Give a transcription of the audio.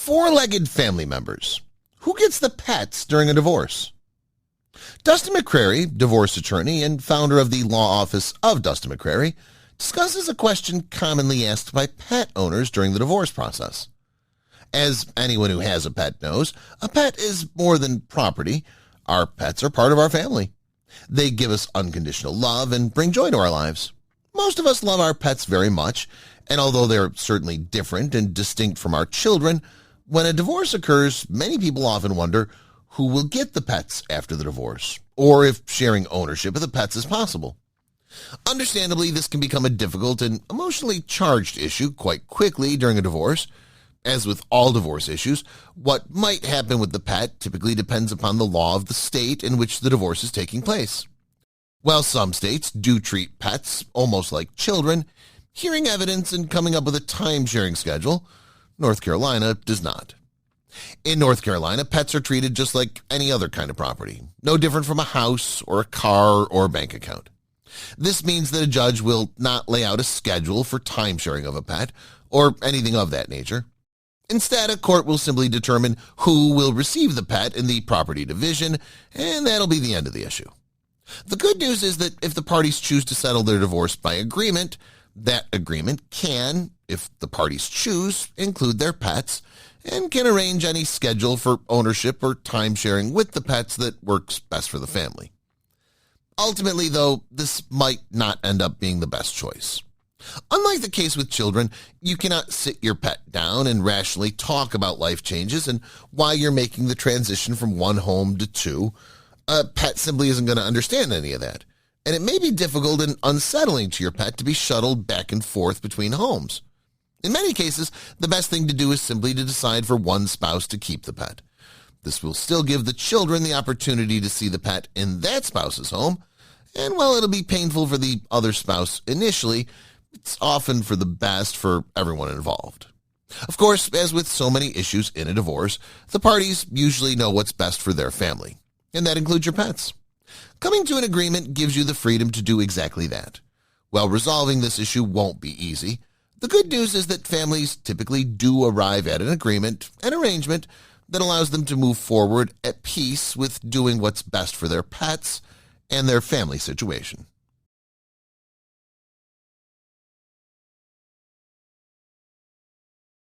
Four-legged family members. Who gets the pets during a divorce? Dustin McCrary, divorce attorney and founder of the law office of Dustin McCrary, discusses a question commonly asked by pet owners during the divorce process. As anyone who has a pet knows, a pet is more than property. Our pets are part of our family. They give us unconditional love and bring joy to our lives. Most of us love our pets very much, and although they're certainly different and distinct from our children, when a divorce occurs, many people often wonder who will get the pets after the divorce, or if sharing ownership of the pets is possible. Understandably, this can become a difficult and emotionally charged issue quite quickly during a divorce. As with all divorce issues, what might happen with the pet typically depends upon the law of the state in which the divorce is taking place. While some states do treat pets almost like children, hearing evidence and coming up with a time-sharing schedule, North Carolina does not. In North Carolina, pets are treated just like any other kind of property, no different from a house or a car or a bank account. This means that a judge will not lay out a schedule for time-sharing of a pet or anything of that nature. Instead, a court will simply determine who will receive the pet in the property division, and that'll be the end of the issue. The good news is that if the parties choose to settle their divorce by agreement, that agreement can, if the parties choose, include their pets and can arrange any schedule for ownership or time sharing with the pets that works best for the family. Ultimately, though, this might not end up being the best choice. Unlike the case with children, you cannot sit your pet down and rationally talk about life changes and why you're making the transition from one home to two. A pet simply isn't going to understand any of that, and it may be difficult and unsettling to your pet to be shuttled back and forth between homes. In many cases, the best thing to do is simply to decide for one spouse to keep the pet. This will still give the children the opportunity to see the pet in that spouse's home, and while it'll be painful for the other spouse initially, it's often for the best for everyone involved. Of course, as with so many issues in a divorce, the parties usually know what's best for their family, and that includes your pets. Coming to an agreement gives you the freedom to do exactly that. While resolving this issue won't be easy, the good news is that families typically do arrive at an agreement, an arrangement that allows them to move forward at peace with doing what's best for their pets and their family situation.